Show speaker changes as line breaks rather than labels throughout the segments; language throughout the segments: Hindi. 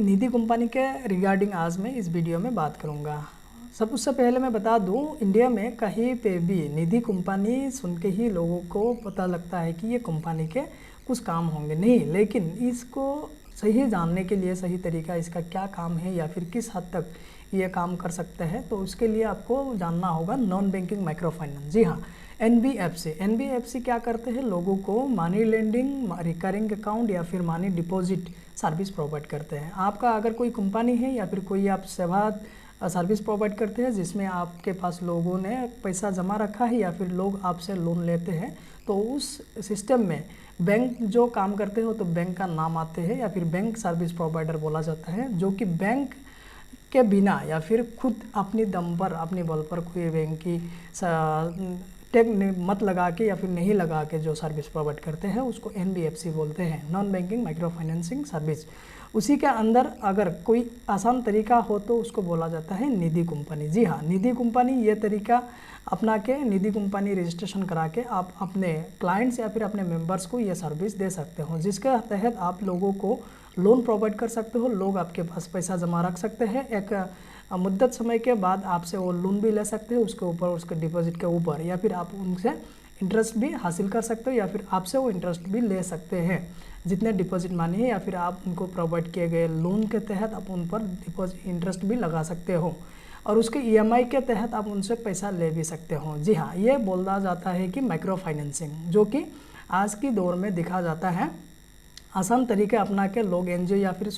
निधि कंपनी के रिगार्डिंग आज मैं इस वीडियो में बात करूंगा। सबसे पहले मैं बता दूं, इंडिया में कहीं पे भी निधि कंपनी सुन के ही लोगों को पता लगता है कि ये कंपनी के कुछ काम होंगे, नहीं, लेकिन इसको सही जानने के लिए सही तरीका इसका क्या काम है या फिर किस हद तक ये काम कर सकते हैं, तो उसके लिए आपको जानना होगा नॉन बैंकिंग माइक्रो फाइनेंस। जी हाँ, एनबीएफसी क्या करते हैं, लोगों को मनी लेंडिंग, रिकरिंग अकाउंट या फिर मनी डिपॉजिट सर्विस प्रोवाइड करते हैं। आपका अगर कोई कंपनी है या फिर कोई आप सेवा सर्विस प्रोवाइड करते हैं जिसमें आपके पास लोगों ने पैसा जमा रखा है या फिर लोग आपसे लोन लेते हैं, तो उस सिस्टम में बैंक जो काम करते हो तो बैंक का नाम आते हैं या फिर बैंक सर्विस प्रोवाइडर बोला जाता है, जो कि बैंक के बिना या फिर खुद अपनी दम पर अपनी बल पर कोई बैंक की टैग मत लगा के या फिर नहीं लगा के जो सर्विस प्रोवाइड करते हैं उसको एनबीएफसी बोलते हैं, non banking micro financing service. उसी के अंदर अगर कोई आसान तरीका हो तो उसको बोला जाता है निधि कंपनी। जी हाँ, निधि कंपनी ये तरीका अपना के निधि कंपनी रजिस्ट्रेशन करा के आप अपने क्लाइंट्स या फिर अपने मेंबर्स को ये सर्विस दे सकते हो, जिसके तहत आप लोगों को लोन प्रोवाइड कर सकते हो। लोग आपके पास पैसा जमा रख सकते हैं, एक मुद्दत समय के बाद आपसे वो लोन भी ले सकते हैं उसके ऊपर, उसके डिपॉजिट के ऊपर, या फिर आप उनसे इंटरेस्ट भी हासिल कर सकते हो या फिर आपसे वो इंटरेस्ट भी ले सकते हैं जितने डिपॉजिट मनी है, या फिर आप उनको प्रोवाइड किए गए लोन के तहत आप उन पर डिपॉजिट इंटरेस्ट भी लगा सकते हो और उसके ईएमआई के तहत आप उनसे पैसा ले भी सकते हो। जी हाँ, ये बोला जाता है कि माइक्रो फाइनेंसिंग, जो कि आज की दौर में देखा जाता है आसान तरीके अपना के लोग एनजीओ या फिर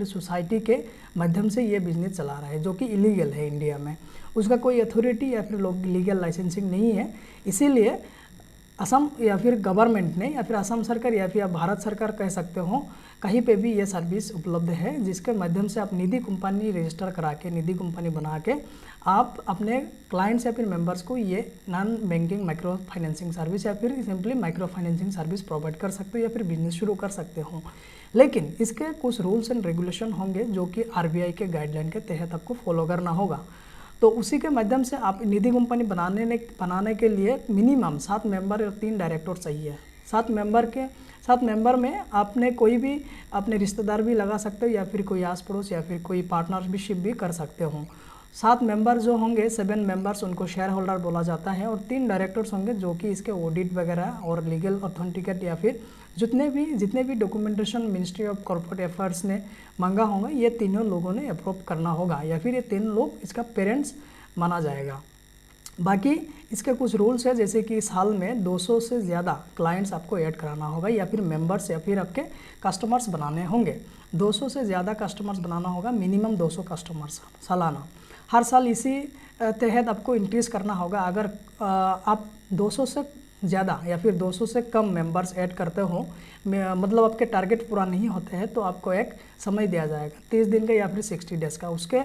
सोसाइटी के माध्यम से ये बिजनेस चला रहा है, जो कि इलीगल है इंडिया में। उसका कोई अथॉरिटी या फिर लोग लीगल लाइसेंसिंग नहीं है, इसीलिए असम या फिर गवर्नमेंट ने या फिर असम सरकार या फिर आप भारत सरकार कह सकते हो, कहीं पे भी ये सर्विस उपलब्ध है, जिसके माध्यम से आप निधि कंपनी रजिस्टर करा के, निधि कंपनी बना के आप अपने क्लाइंट्स या फिर मेंबर्स को ये non banking micro financing service या फिर simply micro financing service provide कर सकते हो या फिर बिजनेस शुरू कर सकते हो। लेकिन इसके कुछ रूल्स एंड रेगुलेशन होंगे जो कि आरबीआई के गाइडलाइन के तहत आपको फॉलो करना होगा। तो उसी के माध्यम से आप निधि कंपनी बनाने के लिए मिनिमम 7 मेंबर और 3 डायरेक्टर चाहिए। 7 मेंबर में आपने कोई भी अपने रिश्तेदार भी लगा सकते हो या फिर कोई आस पड़ोस या फिर कोई पार्टनरशिप भी कर सकते हो। 7 मेंबर जो होंगे, 7 मेंबर्स, उनको शेयर होल्डर बोला जाता है, और 3 डायरेक्टर्स होंगे जो कि इसके ऑडिट वगैरह और लीगल ऑथेंटिकेट या फिर जितने भी documentation ministry of corporate affairs ने मांगा होगा, ये तीनों लोगों ने अप्रूव करना होगा या फिर ये 3 लोग इसका पेरेंट्स माना जाएगा। बाकी इसके कुछ रूल्स है, जैसे कि साल में 200 से ज़्यादा क्लाइंट्स आपको ऐड कराना होगा या फिर मेंबर्स या फिर आपके कस्टमर्स बनाने होंगे। 200 से ज़्यादा कस्टमर्स बनाना होगा, मिनिमम 200 कस्टमर्स सालाना। हर साल इसी तहत आपको इंक्रीज़ करना होगा। अगर आप 200 से ज़्यादा या फिर 200 से कम मेंबर्स ऐड करते हो, मतलब आपके टारगेट पूरा नहीं होते हैं, तो आपको एक समय दिया जाएगा 30 दिन का या फिर 60 डेज़ का। उसके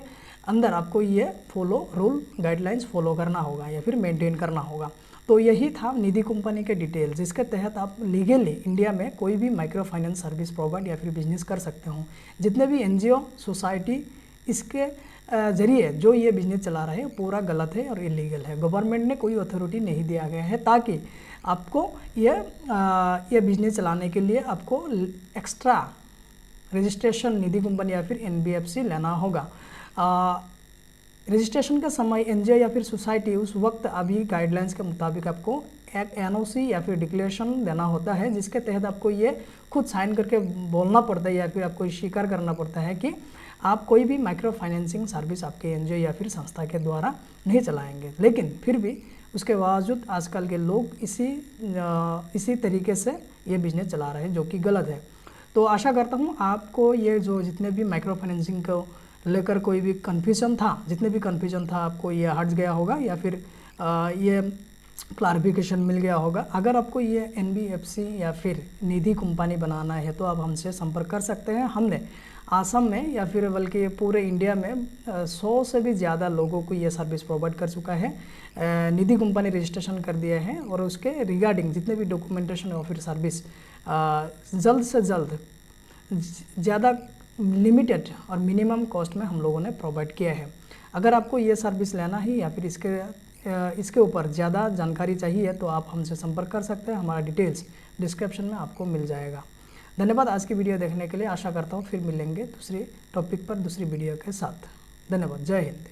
अंदर आपको ये रूल गाइडलाइंस फॉलो करना होगा या फिर मेंटेन करना होगा। तो यही था निधि कंपनी के डिटेल, जिसके तहत आप लीगली इंडिया में कोई भी माइक्रो फाइनेंस सर्विस प्रोवाइड या फिर बिजनेस कर सकते हो। जितने भी एनजीओ, सोसाइटी इसके जरिए जो ये बिजनेस चला रहे हैं पूरा गलत है और इलीगल है। गवर्नमेंट ने कोई अथॉरिटी नहीं दिया गया है ताकि आपको ये बिजनेस चलाने के लिए आपको एक्स्ट्रा रजिस्ट्रेशन निधि कंपनी या फिर एनबीएफसी लेना होगा। रजिस्ट्रेशन का समय एनजीओ या फिर सोसाइटी उस वक्त अभी गाइडलाइंस के मुताबिक आपको एक एनओसी या फिर डिक्लेरेशन देना होता है, जिसके तहत आपको ये खुद साइन करके बोलना पड़ता है या फिर आपको स्वीकार करना पड़ता है कि आप कोई भी माइक्रो फाइनेंसिंग सर्विस आपके एनजीओ या फिर संस्था के द्वारा नहीं चलाएंगे। लेकिन फिर भी उसके बावजूद आजकल के लोग इसी तरीके से ये बिजनेस चला रहे हैं, जो कि गलत है। तो आशा करता हूँ आपको ये जो जितने भी माइक्रो फाइनेंसिंग को लेकर कोई भी कन्फ्यूजन था आपको ये हट गया होगा या फिर ये क्लैरिफिकेशन मिल गया होगा। अगर आपको ये एनबीएफसी या फिर निधि कंपनी बनाना है तो आप हमसे संपर्क कर सकते हैं। हमने आसाम में या फिर बल्कि पूरे इंडिया में 100 से भी ज़्यादा लोगों को ये सर्विस प्रोवाइड कर चुका है। निधि कंपनी रजिस्ट्रेशन कर दिया है और उसके रिगार्डिंग जितने भी डॉक्यूमेंटेशन और फिर सर्विस जल्द से जल्द ज़्यादा लिमिटेड और मिनिमम कॉस्ट में हम लोगों ने प्रोवाइड किया है। अगर आपको ये सर्विस लेना है या फिर इसके ऊपर ज़्यादा जानकारी चाहिए तो आप हमसे संपर्क कर सकते हैं। हमारा डिटेल्स डिस्क्रिप्शन में आपको मिल जाएगा। धन्यवाद आज की वीडियो देखने के लिए। आशा करता हूँ फिर मिलेंगे दूसरी टॉपिक पर दूसरी वीडियो के साथ। धन्यवाद। जय हिंद।